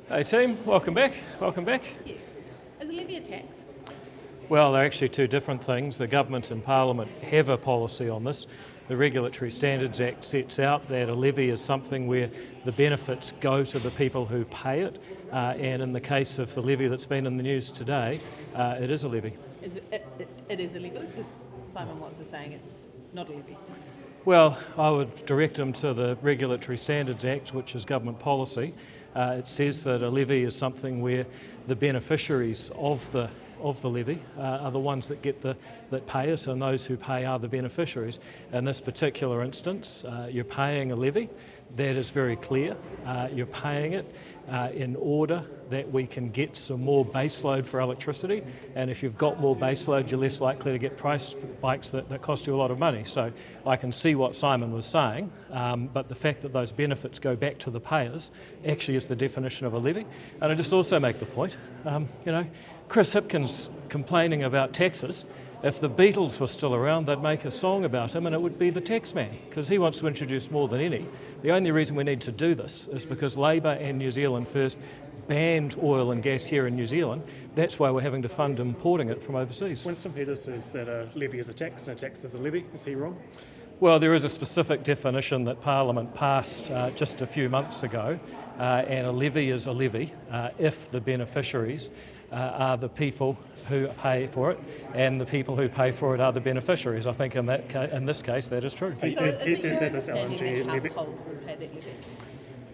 Hey team, welcome back. Welcome back. Thank you. Is a levy a tax? Well, they're actually two different things. The government and Parliament have a policy on this. The Regulatory Standards Act sets out that a levy is something where the benefits go to the people who pay it, and in the case of the levy that's been in the news today, it is a levy. It is illegal because Simon Watts is saying it's not a levy. Well, I would direct them to the Regulatory Standards Act, which is government policy. It says that a levy is something where the beneficiaries of the levy are the ones that pay it, and those who pay are the beneficiaries. In this particular instance, you're paying a levy. That is very clear. You're paying it in order that we can get some more baseload for electricity, and if you've got more baseload, you're less likely to get price spikes that cost you a lot of money. So I can see what Simon was saying, but the fact that those benefits go back to the payers actually is the definition of a levy. And I just also make the point, Chris Hipkins complaining about taxes. If the Beatles were still around, they'd make a song about him and it would be the tax man, because he wants to introduce more than any. The only reason we need to do this is because Labor and New Zealand First banned oil and gas here in New Zealand. That's why we're having to fund importing it from overseas. Winston Peters says that a levy is a tax and a tax is a levy. Is he wrong? Well, there is a specific definition that Parliament passed just a few months ago, and a levy is a levy if the beneficiaries are the people who pay for it, and the people who pay for it are the beneficiaries. I think in this case that is true. He says that this LNG levy. Households will pay that levy?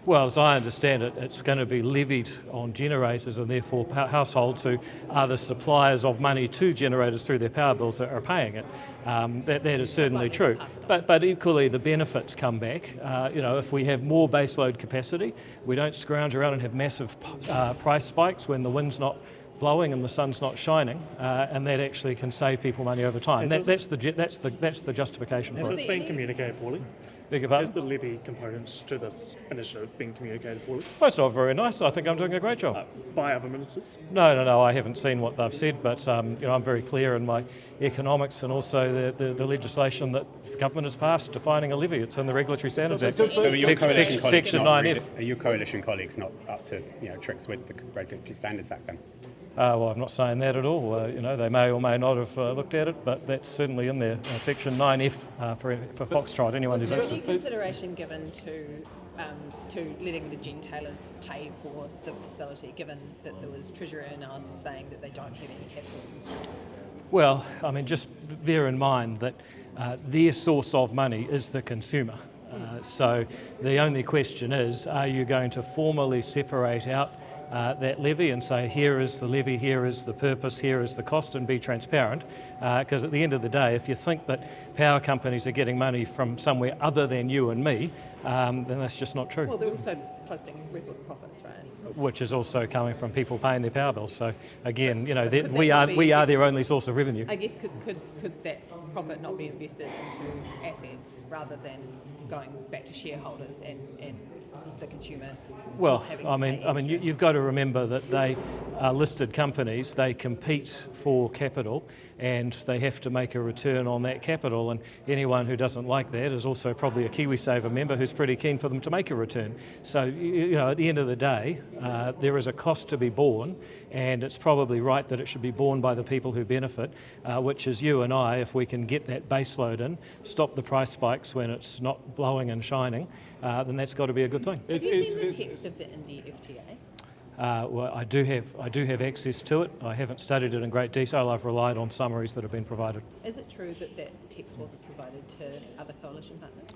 Well, as I understand it, it's going to be levied on generators, and therefore households who are the suppliers of money to generators through their power bills are paying it. That is certainly true. But equally, the benefits come back. If we have more baseload capacity, we don't scrounge around and have massive price spikes when the wind's not blowing and the sun's not shining, and that actually can save people money over time. That's the justification for it. Has this been communicated poorly? Beg your pardon? Has the levy component to this initiative been communicated poorly? Well, it's not very nice. I think I'm doing a great job. By other ministers? No, I haven't seen what they've said, but I'm very clear in my economics and also the legislation that government has passed defining a levy. It's in the Regulatory Standards Act. So are your coalition colleagues Section not 9F. Are your coalition colleagues not up to tricks with the Regulatory Standards Act then? Well, I'm not saying that at all. They may or may not have looked at it, but that's certainly in there. Section 9F for Foxtrot. Anyone who's Was there interested. any consideration given to letting the gentailers pay for the facility, given that there was Treasury analysis saying that they don't have any capital constraints? Well, just bear in mind that their source of money is the consumer. So the only question is, are you going to formally separate out that levy and say, here is the levy, here is the purpose, here is the cost, and be transparent? Because at the end of the day, if you think that power companies are getting money from somewhere other than you and me, then that's just not true. Well, they're also posting record profits, right? Which is also coming from people paying their power bills. So again, we are their only source of revenue. I guess could that profit not be invested into assets rather than going back to shareholders and the consumer? Well, not having to pay you've got to remember that they are listed companies. They compete for capital, and they have to make a return on that capital. And anyone who doesn't like that is also probably a KiwiSaver member who's pretty keen for them to make a return. So at the end of the day, there is a cost to be borne, and it's probably right that it should be borne by the people who benefit, which is you and I. If we can get that baseload in, stop the price spikes when it's not blowing and shining, then that's got to be a good thing. Have you seen the text of the India FTA? Well, I do have access to it. I haven't studied it in great detail. I've relied on summaries that have been provided. Is it true that text wasn't provided to other coalition partners?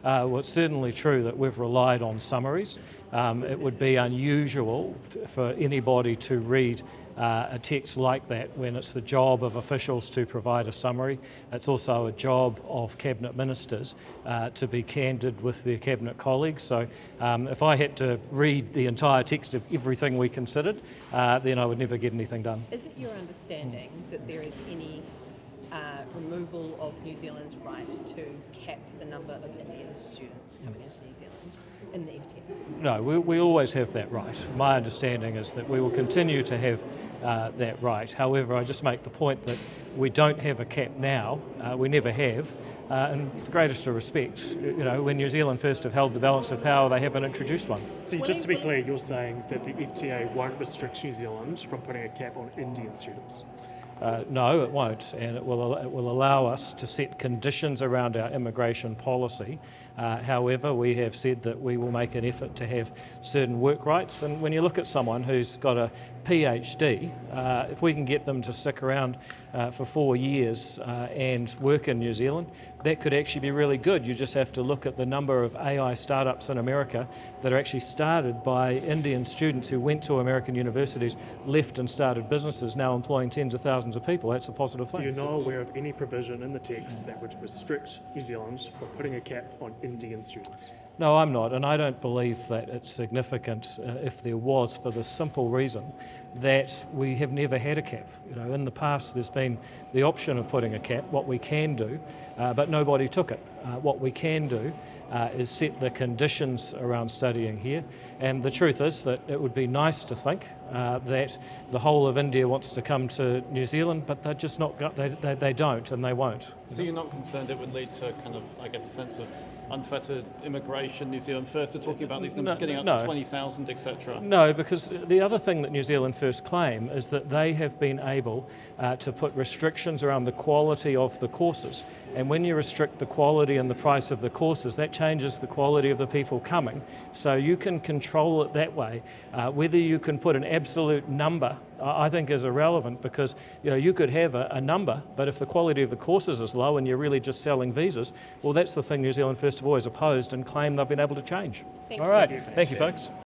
Well, it's certainly true that we've relied on summaries. It would be unusual for anybody to read a text like that when it's the job of officials to provide a summary. It's also a job of cabinet ministers to be candid with their cabinet colleagues. So if I had to read the entire text of everything we considered, then I would never get anything done. Is it your understanding that there is any removal of New Zealand's right to cap the number of Indian students coming into New Zealand in the FTA? No, we always have that right. My understanding is that we will continue to have that right. However, I just make the point that we don't have a cap now. We never have. and with the greatest of respect, when New Zealand first have held the balance of power, they haven't introduced one. So just to be clear, you're saying that the FTA won't restrict New Zealand from putting a cap on Indian students? No, it won't, and it will allow us to set conditions around our immigration policy. However, we have said that we will make an effort to have certain work rights, and when you look at someone who's got a PhD, if we can get them to stick around for 4 years and work in New Zealand, that could actually be really good. You just have to look at the number of AI startups in America that are actually started by Indian students who went to American universities, left and started businesses, now employing tens of thousands of people. That's a positive So thing. you're not aware of any provision in the text that would restrict New Zealand from putting a cap on Indian students? No, I'm not, and I don't believe that it's significant if there was, for the simple reason that we have never had a cap. In the past there's been the option of putting a cap, what we can do, but nobody took it. What we can do is set the conditions around studying here, and the truth is that it would be nice to think that the whole of India wants to come to New Zealand, but they're just not, they don't, and they won't. So you're not concerned it would lead to kind of, I guess, a sense of unfettered immigration? New Zealand First are talking about these numbers getting up to 20,000, etc. No, because the other thing that New Zealand First claim is that they have been able to put restrictions around the quality of the courses. And when you restrict the quality and the price of the courses, that changes the quality of the people coming. So you can control it that way. Whether you can put an absolute number, I think is irrelevant, because you could have a number, but if the quality of the courses is low and you're really just selling visas, well, that's the thing New Zealand First have always opposed and claim they've been able to change. Thank All you. right, thank you folks.